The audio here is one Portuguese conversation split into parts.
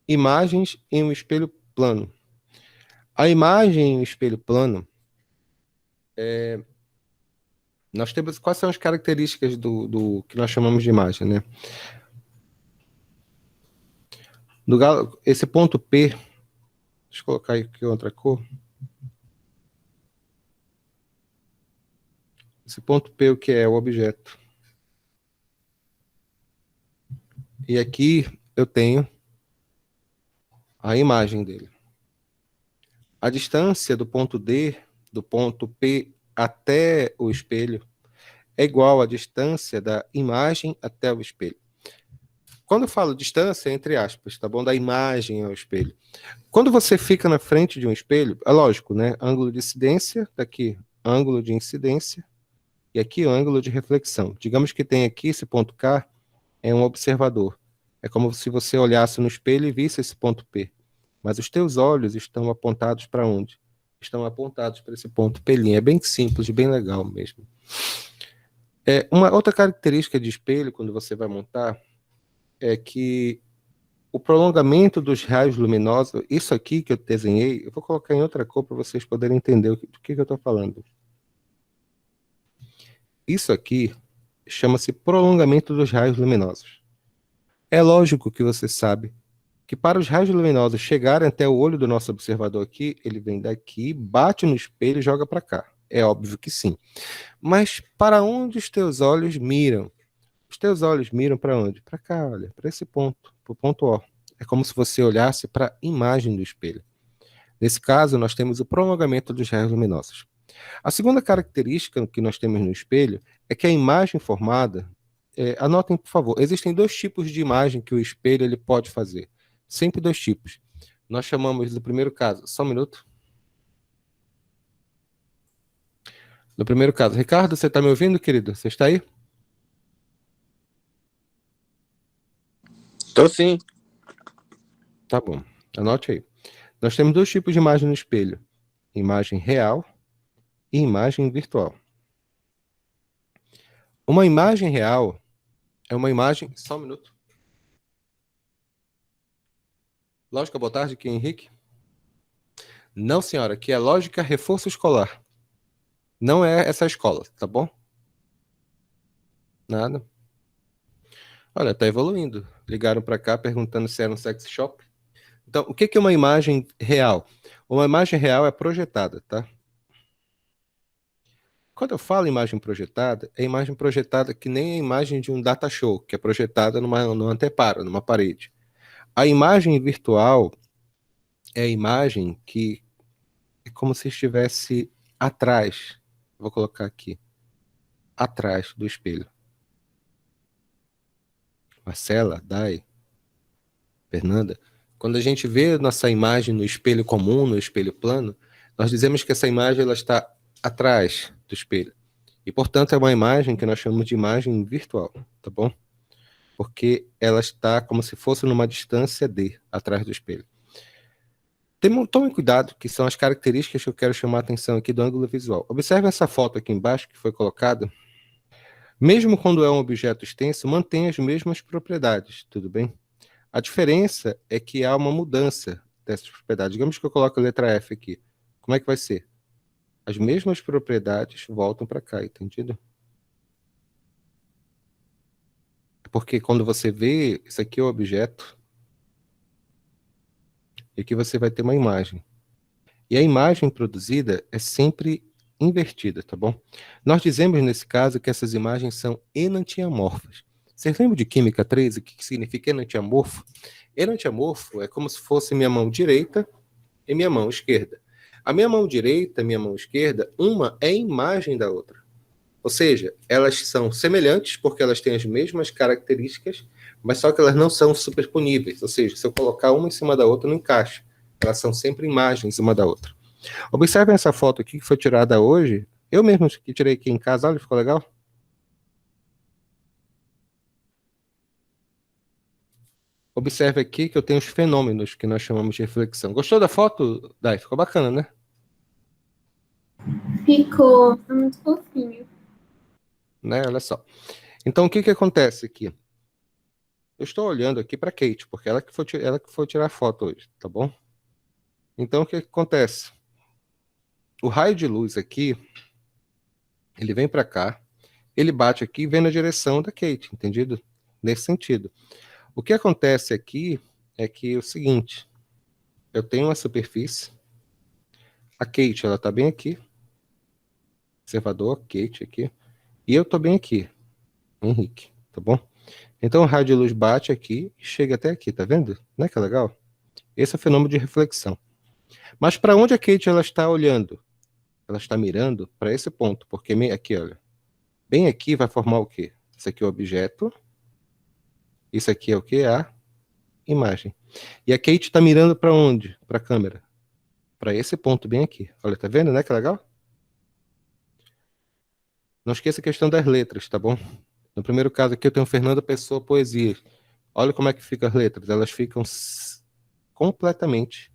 imagens em um espelho plano. A imagem em um espelho plano, nós temos quais são as características do que nós chamamos de imagem, né? Esse ponto P, deixa eu colocar aqui outra cor. Esse ponto P, o que é? O objeto. E aqui eu tenho a imagem dele. A distância do ponto D, do ponto P até o espelho, é igual à distância da imagem até o espelho. Quando eu falo distância, entre aspas, tá bom? Da imagem ao espelho. Quando você fica na frente de um espelho, é lógico, né? Ângulo de incidência, daqui, ângulo de incidência, e aqui o ângulo de reflexão. Digamos que tem aqui esse ponto K, é um observador. É como se você olhasse no espelho e visse esse ponto P. Mas os teus olhos estão apontados para onde? Estão apontados para esse ponto P'. É bem simples, bem legal mesmo. Uma outra característica de espelho, quando você vai montar, é que o prolongamento dos raios luminosos, isso aqui que eu desenhei, eu vou colocar em outra cor para vocês poderem entender do que eu estou falando. Isso aqui chama-se prolongamento dos raios luminosos. É lógico que você sabe que para os raios luminosos chegarem até o olho do nosso observador aqui, ele vem daqui, bate no espelho e joga para cá. É óbvio que sim. Mas para onde os teus olhos miram? Os teus olhos miram para onde? Para cá, olha, para esse ponto, para o ponto O. É como se você olhasse para a imagem do espelho. Nesse caso, nós temos o prolongamento dos raios luminosos. A segunda característica que nós temos no espelho é que a imagem formada, anotem por favor, existem dois tipos de imagem que o espelho ele pode fazer. Sempre dois tipos. Nós chamamos do primeiro caso, só um minuto. No primeiro caso, Ricardo, você está me ouvindo, querido? Você está aí? Tô sim. Tá bom, anote aí. Nós temos dois tipos de imagem no espelho: imagem real e imagem virtual. Uma imagem real é uma imagem. Só um minuto. Lógica, boa tarde, aqui é Henrique. Não, senhora, aqui é lógica reforço escolar. Não é essa escola, tá bom? Nada. Olha, tá evoluindo. Ligaram para cá perguntando se era um sex shop. Então, o que é uma imagem real? Uma imagem real é projetada, tá? Quando eu falo imagem projetada, é imagem projetada que nem a imagem de um data show, que é projetada numa anteparo, numa parede. A imagem virtual é a imagem que é como se estivesse atrás. Vou colocar aqui. Atrás do espelho. Marcela, Dai, Fernanda. Quando a gente vê nossa imagem no espelho comum, no espelho plano, nós dizemos que essa imagem ela está atrás do espelho. E, portanto, é uma imagem que nós chamamos de imagem virtual, tá bom? Porque ela está como se fosse numa distância D, atrás do espelho. Tomem cuidado, que são as características que eu quero chamar a atenção aqui do ângulo visual. Observe essa foto aqui embaixo que foi colocada. Mesmo quando é um objeto extenso, mantém as mesmas propriedades, tudo bem? A diferença é que há uma mudança dessas propriedades. Digamos que eu coloco a letra F aqui. Como é que vai ser? As mesmas propriedades voltam para cá, entendido? Porque quando você vê, isso aqui é o objeto, e aqui você vai ter uma imagem. E a imagem produzida é sempre invertida, tá bom? Nós dizemos nesse caso que essas imagens são enantiomorfas. Vocês lembram de Química 3, o que significa enantiomorfo? Enantiomorfo é como se fosse minha mão direita e minha mão esquerda. A minha mão direita e minha mão esquerda, uma é imagem da outra. Ou seja, elas são semelhantes porque elas têm as mesmas características, mas só que elas não são superponíveis. Ou seja, se eu colocar uma em cima da outra, não encaixa. Elas são sempre imagens uma da outra. Observem essa foto aqui que foi tirada hoje. Eu mesmo que tirei aqui em casa, olha, ficou legal? Observe aqui que eu tenho os fenômenos que nós chamamos de reflexão. Gostou da foto, Dai? Ficou bacana, né? Ficou muito fofinho. Né? Olha só. Então, o que acontece aqui? Eu estou olhando aqui para Kate, porque ela que foi tirar foto hoje, tá bom? Então, o que acontece? O raio de luz aqui, ele vem para cá, ele bate aqui e vem na direção da Kate, entendido? Nesse sentido. O que acontece aqui é que é o seguinte, eu tenho uma superfície, a Kate, ela tá bem aqui, observador, Kate aqui, e eu tô bem aqui, Henrique, tá bom? Então o raio de luz bate aqui e chega até aqui, tá vendo? Não é que é legal? Esse é o fenômeno de reflexão. Mas para onde a Kate ela está olhando? Ela está mirando para esse ponto, porque aqui, olha, bem aqui vai formar o quê? Isso aqui é o objeto, isso aqui é o quê? A imagem. E a Kate está mirando para onde? Para a câmera. Para esse ponto bem aqui. Olha, tá vendo, né? Que legal? Não esqueça a questão das letras, tá bom? No primeiro caso aqui eu tenho Fernanda Pessoa Poesia. Olha como é que ficam as letras. Elas ficam completamente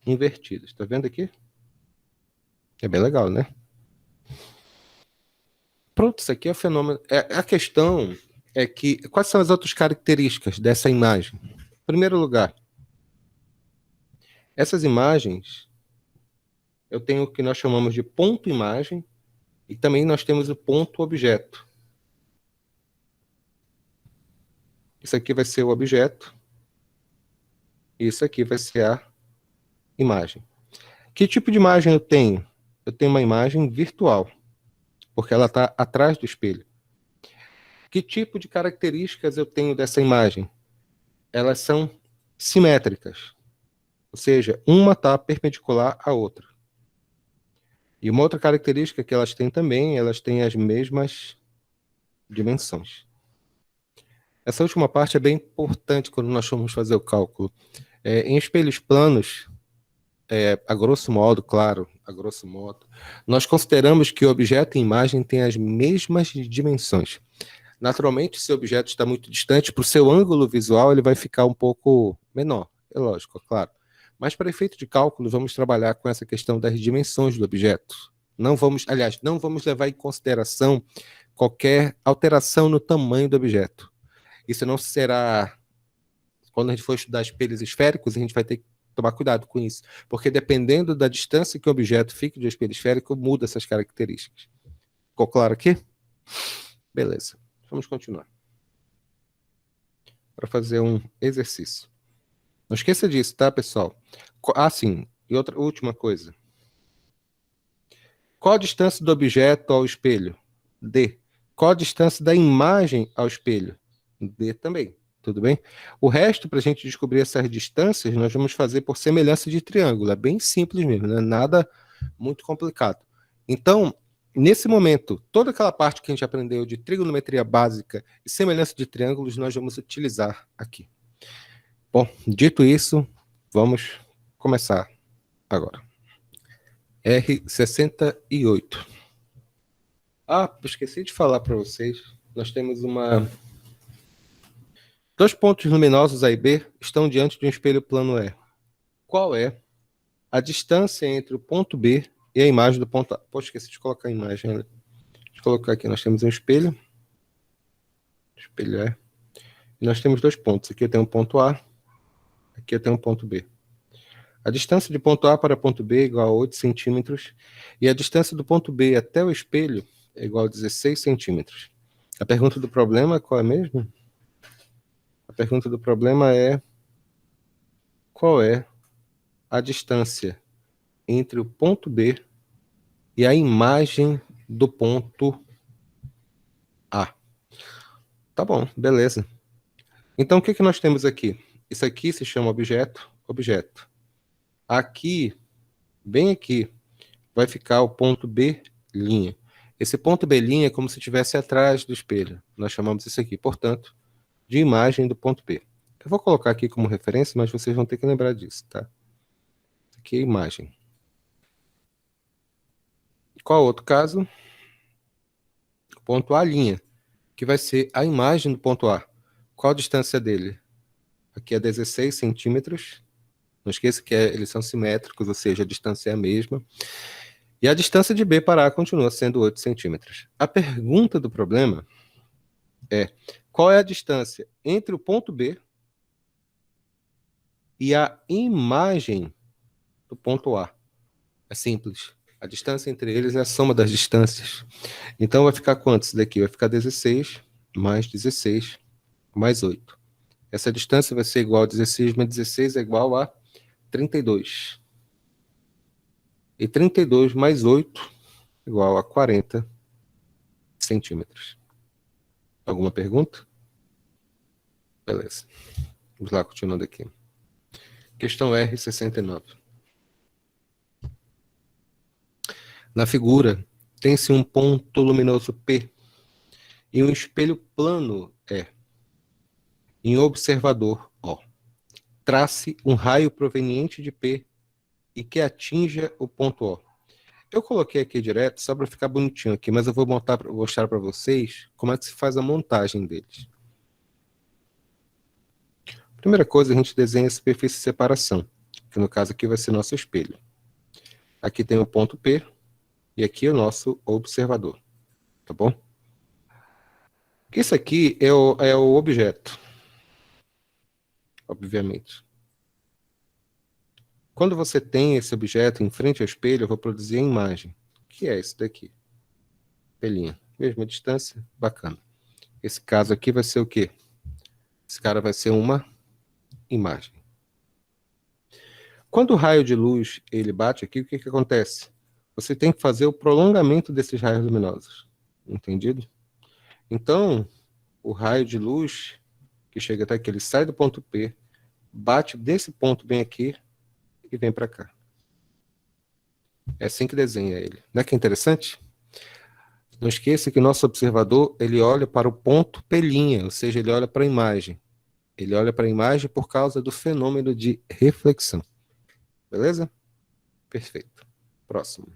invertidas. Tá vendo aqui? É bem legal, né? Pronto, isso aqui é o fenômeno. A questão é que quais são as outras características dessa imagem? Em primeiro lugar, essas imagens eu tenho o que nós chamamos de ponto imagem e também nós temos o ponto objeto. Isso aqui vai ser o objeto e isso aqui vai ser a imagem. Que tipo de imagem eu tenho? Eu tenho uma imagem virtual, porque ela está atrás do espelho. Que tipo de características eu tenho dessa imagem? Elas são simétricas, ou seja, uma está perpendicular à outra. E uma outra característica que elas têm também, elas têm as mesmas dimensões. Essa última parte é bem importante quando nós formos fazer o cálculo. Em espelhos planos, a grosso modo, claro, a grosso modo, nós consideramos que o objeto e imagem têm as mesmas dimensões. Naturalmente, se o objeto está muito distante, para o seu ângulo visual, ele vai ficar um pouco menor. É lógico, é claro. Mas, para efeito de cálculo, vamos trabalhar com essa questão das dimensões do objeto. Não vamos levar em consideração qualquer alteração no tamanho do objeto. Isso não será... Quando a gente for estudar espelhos esféricos, a gente vai ter que tomar cuidado com isso, porque dependendo da distância que o objeto fica do espelho esférico, muda essas características. Ficou claro aqui? Beleza. Vamos continuar. Para fazer um exercício. Não esqueça disso, tá, pessoal? Sim. E outra última coisa. Qual a distância do objeto ao espelho? D. Qual a distância da imagem ao espelho? D também. Tudo bem? O resto, para a gente descobrir essas distâncias, nós vamos fazer por semelhança de triângulo. É bem simples mesmo, não é nada muito complicado. Então, nesse momento, toda aquela parte que a gente aprendeu de trigonometria básica e semelhança de triângulos, nós vamos utilizar aqui. Bom, dito isso, vamos começar agora. R68. Esqueci de falar para vocês. Nós temos dois pontos luminosos A e B estão diante de um espelho plano E. Qual é a distância entre o ponto B e a imagem do ponto A? Poxa, esqueci de colocar a imagem. Deixa eu colocar aqui. Nós temos um espelho. Espelho E. E nós temos dois pontos. Aqui eu tenho um ponto A. Aqui eu tenho um ponto B. A distância de ponto A para ponto B é igual a 8 centímetros. E a distância do ponto B até o espelho é igual a 16 centímetros. A pergunta do problema qual é mesmo? A pergunta do problema é: qual é a distância entre o ponto B e a imagem do ponto A? Tá bom, beleza. Então, o que nós temos aqui? Isso aqui se chama objeto. Aqui, bem aqui, vai ficar o ponto B'. Esse ponto B' é como se estivesse atrás do espelho. Nós chamamos isso aqui, portanto, de imagem do ponto B. Eu vou colocar aqui como referência, mas vocês vão ter que lembrar disso, tá? Aqui é a imagem. Qual outro caso? O ponto A', que vai ser a imagem do ponto A. Qual a distância dele? Aqui é 16 centímetros. Não esqueça que eles são simétricos, ou seja, a distância é a mesma. E a distância de B para A continua sendo 8 centímetros. A pergunta do problema Qual é a distância entre o ponto B e a imagem do ponto A? É simples. A distância entre eles é a soma das distâncias. Então vai ficar quanto isso daqui? Vai ficar 16 mais 16 mais 8. Essa distância vai ser igual a 16 mais 16 é igual a 32. E 32 mais 8 igual a 40 centímetros. Alguma pergunta? Beleza. Vamos lá, continuando aqui. Questão R69. Na figura, tem-se um ponto luminoso P e um espelho plano E. Em observador O. Trace um raio proveniente de P e que atinja o ponto O. Eu coloquei aqui direto só para ficar bonitinho aqui, mas eu vou mostrar para vocês como é que se faz a montagem deles. Primeira coisa, a gente desenha a superfície de separação, que no caso aqui vai ser nosso espelho. Aqui tem o ponto P e aqui o nosso observador, tá bom? Isso aqui é o objeto, obviamente. Quando você tem esse objeto em frente ao espelho, eu vou produzir a imagem, que é esse daqui. Pelinha, mesma distância, bacana. Esse caso aqui vai ser o quê? Esse cara vai ser uma imagem. Quando o raio de luz ele bate aqui, o que acontece? Você tem que fazer o prolongamento desses raios luminosos. Entendido? Então, o raio de luz que chega até aqui, ele sai do ponto P, bate desse ponto bem aqui e vem para cá. É assim que desenha ele. Não é que é interessante? Não esqueça que o nosso observador, ele olha para o ponto P', ou seja, ele olha para a imagem. Ele olha para a imagem por causa do fenômeno de reflexão. Beleza? Perfeito. Próximo.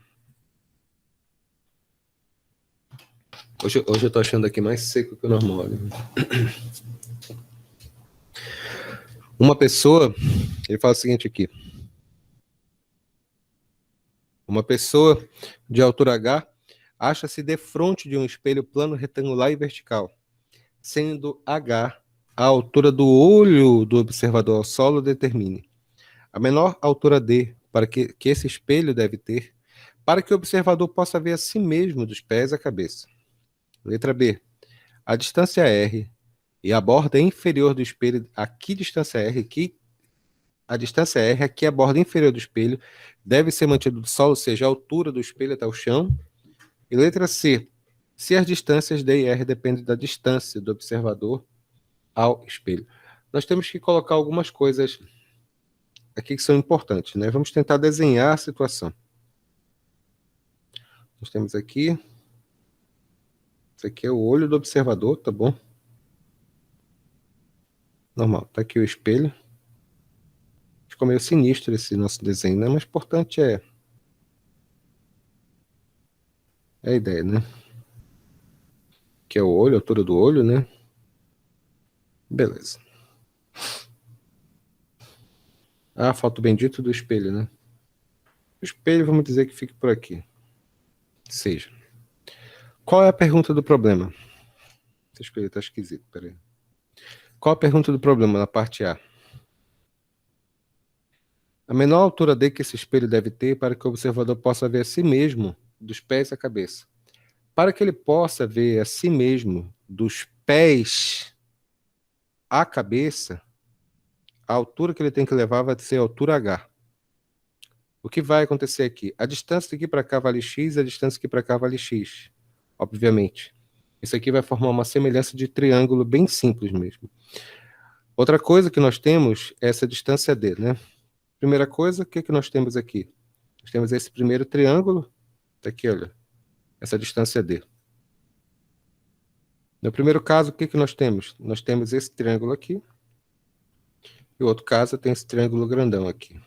Hoje eu tô achando aqui mais seco que o normal. Olha. Uma pessoa, ele fala o seguinte aqui. Uma pessoa de altura H acha-se defronte de um espelho plano, retangular e vertical, sendo H a altura do olho do observador ao solo. Determine a menor altura D para que esse espelho deve ter, para que o observador possa ver a si mesmo dos pés à cabeça. Letra B. A distância R e a borda inferior do espelho, aqui distância R, aqui a distância R, aqui a borda inferior do espelho, deve ser mantida do solo, ou seja, a altura do espelho até o chão. E letra C. Se as distâncias D e R dependem da distância do observador ao espelho. Nós temos que colocar algumas coisas aqui que são importantes, né? Vamos tentar desenhar a situação. Nós temos aqui, isso aqui é o olho do observador, tá bom? Normal, tá aqui o espelho. Ficou meio sinistro esse nosso desenho, né? Mas o importante é a ideia, né? Que é o olho, a altura do olho, né? Beleza. Ah, falta o bendito do espelho, né? O espelho, vamos dizer que fique por aqui. Seja. Qual é a pergunta do problema? Esse espelho tá esquisito, peraí. Qual a pergunta do problema na parte A? A menor altura D que esse espelho deve ter para que o observador possa ver a si mesmo dos pés à cabeça. Para que ele possa ver a si mesmo dos pés à cabeça, a altura que ele tem que levar vai ser a altura H. O que vai acontecer aqui? A distância daqui para cá vale x, a distância aqui para cá vale x, obviamente. Isso aqui vai formar uma semelhança de triângulo bem simples mesmo. Outra coisa que nós temos é essa distância D, né? Primeira coisa, o que nós temos aqui? Nós temos esse primeiro triângulo, tá aqui, olha, essa distância D. No primeiro caso, o que nós temos? Nós temos esse triângulo aqui, e o outro caso tem esse triângulo grandão aqui.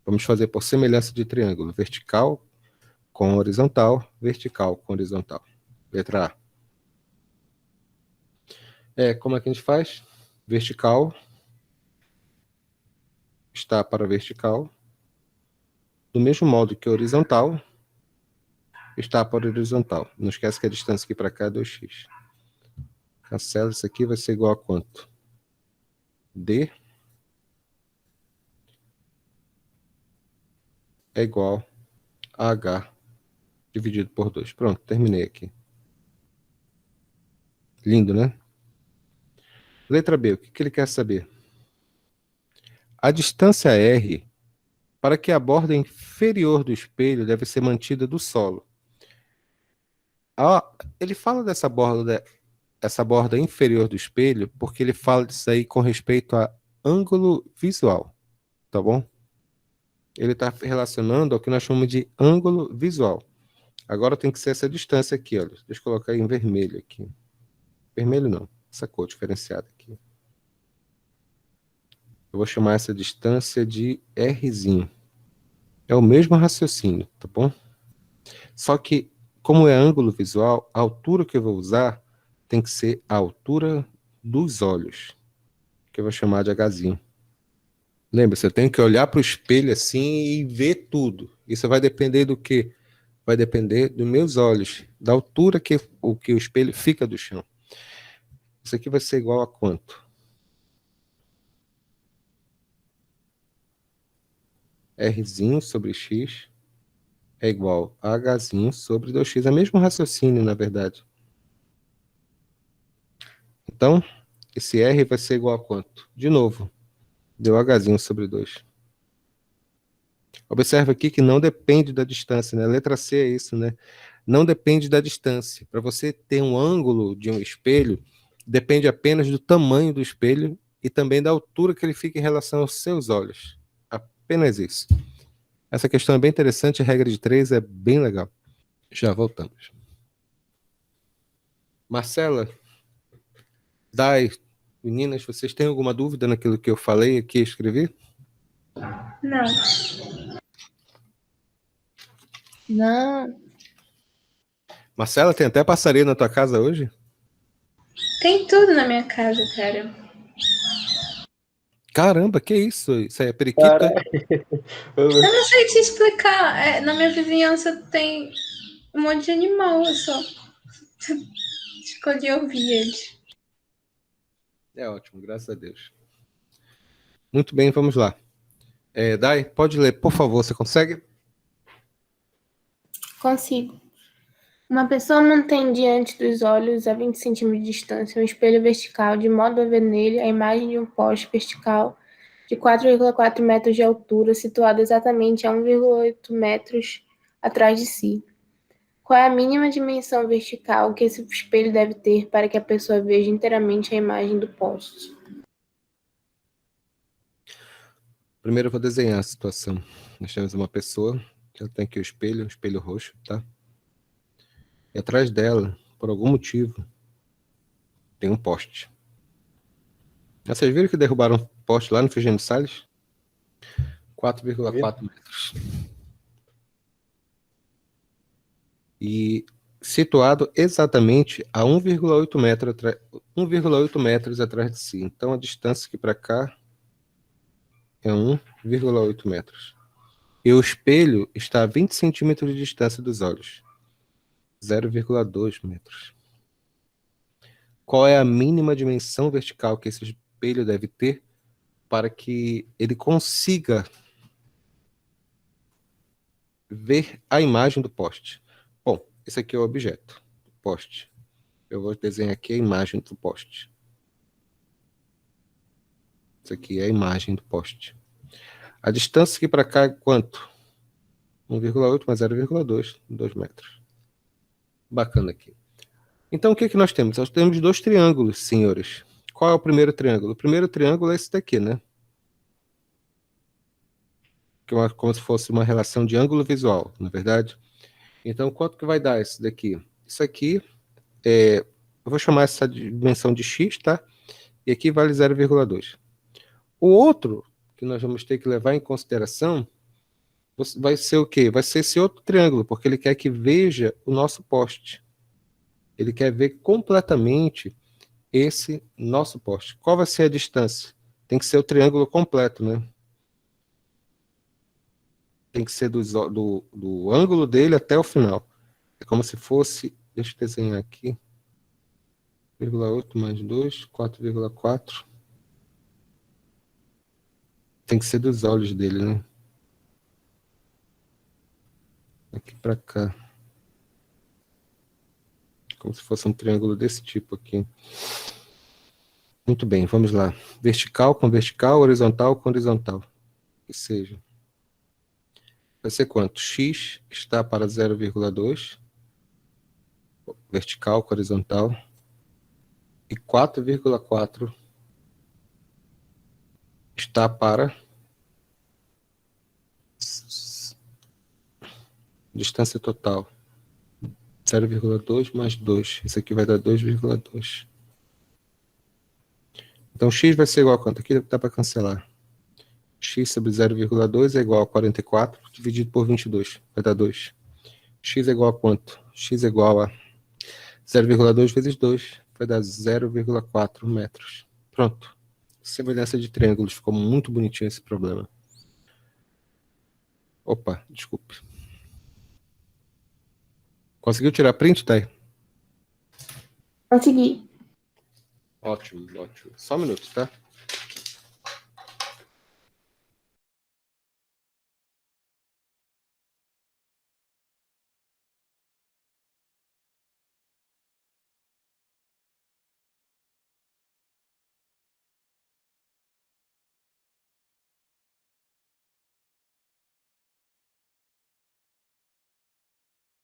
Vamos fazer por semelhança de triângulo, vertical com horizontal, vertical com horizontal. Letra A. Como é que a gente faz? Vertical está para vertical, do mesmo modo que horizontal está para horizontal. Não esquece que a distância aqui para cá é 2x. Cancela isso aqui, vai ser igual a quanto? D é igual a H dividido por 2. Pronto, terminei aqui. Lindo, né? Letra B, o que ele quer saber? A distância R para que a borda inferior do espelho deve ser mantida do solo. Ele fala essa borda inferior do espelho porque ele fala disso aí com respeito a ângulo visual, tá bom? Ele está relacionando ao que nós chamamos de ângulo visual. Agora tem que ser essa distância aqui, olha. Deixa eu colocar em vermelho aqui. Vermelho não, essa cor diferenciada aqui. Eu vou chamar essa distância de Rzinho. É o mesmo raciocínio, tá bom? Só que, como é ângulo visual, a altura que eu vou usar tem que ser a altura dos olhos, que eu vou chamar de Hzinho. Lembra, eu tenho que olhar para o espelho assim e ver tudo. Isso vai depender do quê? Vai depender dos meus olhos, da altura que o espelho fica do chão. Isso aqui vai ser igual a quanto? Rzinho sobre x é igual a Hzinho sobre 2x. É o mesmo raciocínio, na verdade. Então, esse R vai ser igual a quanto? De novo, deu Hzinho sobre 2. Observa aqui que não depende da distância, né? A letra C é isso, né? Não depende da distância. Para você ter um ângulo de um espelho, depende apenas do tamanho do espelho e também da altura que ele fica em relação aos seus olhos. Apenas isso. Essa questão é bem interessante, a regra de 3 é bem legal. Já voltamos. Marcela, Dai, meninas, vocês têm alguma dúvida naquilo que eu falei aqui e escrevi? Não. Não. Marcela, tem até passarinho na tua casa hoje? Tem tudo na minha casa, cara. Caramba, que isso? Isso aí é periquito? Eu não sei te explicar. Na minha vizinhança tem um monte de animal. Eu só escolhi ouvir eles. É ótimo, graças a Deus. Muito bem, vamos lá. Dai, pode ler, por favor, você consegue? Consigo. Uma pessoa mantém diante dos olhos, a 20 centímetros de distância, um espelho vertical, de modo a ver nele a imagem de um poste vertical de 4,4 metros de altura, situado exatamente a 1,8 metros atrás de si. Qual é a mínima dimensão vertical que esse espelho deve ter para que a pessoa veja inteiramente a imagem do poste? Primeiro eu vou desenhar a situação. Nós temos uma pessoa que ela tem aqui o espelho, um espelho roxo, tá? E atrás dela, por algum motivo, tem um poste. Vocês viram que derrubaram um poste lá no Frigênio Salles? 4,4 metros. E situado exatamente a 1,8 metros atrás de si. Então a distância aqui para cá é 1,8 metros. E o espelho está a 20 centímetros de distância dos olhos. 0,2 metros. Qual é a mínima dimensão vertical que esse espelho deve ter para que ele consiga ver a imagem do poste? Bom, esse aqui é o objeto, o poste. Eu vou desenhar aqui a imagem do poste. Isso aqui é a imagem do poste. A distância aqui para cá é quanto? 1,8 mais 0,2, 2 metros. Bacana aqui. Então, o que nós temos? Nós temos dois triângulos, senhores. Qual é o primeiro triângulo? O primeiro triângulo é esse daqui, né? Que é como se fosse uma relação de ângulo visual, na verdade. Então, quanto que vai dar esse daqui? Isso aqui, eu vou chamar essa dimensão de x, tá? E aqui vale 0,2. O outro, que nós vamos ter que levar em consideração, vai ser o quê? Vai ser esse outro triângulo, porque ele quer que veja o nosso poste. Ele quer ver completamente esse nosso poste. Qual vai ser a distância? Tem que ser o triângulo completo, né? Tem que ser do ângulo dele até o final. É como se fosse... Deixa eu desenhar aqui. 4,8 mais 2, 4,4. Tem que ser dos olhos dele, né? Aqui para cá. Como se fosse um triângulo desse tipo aqui. Muito bem, vamos lá. Vertical com vertical, horizontal com horizontal. Que seja. Vai ser quanto? X está para 0,2. Vertical com horizontal. E 4,4 está para distância total. 0,2 mais 2. Isso aqui vai dar 2,2. Então, x vai ser igual a quanto? Aqui dá para cancelar. X sobre 0,2 é igual a 44, dividido por 22. Vai dar 2. X é igual a quanto? X é igual a 0,2 vezes 2. Vai dar 0,4 metros. Pronto. Semelhança de triângulos. Ficou muito bonitinho esse problema. Opa, desculpe. Conseguiu tirar print, Thay? Consegui. Ótimo, ótimo. Só um minuto, tá?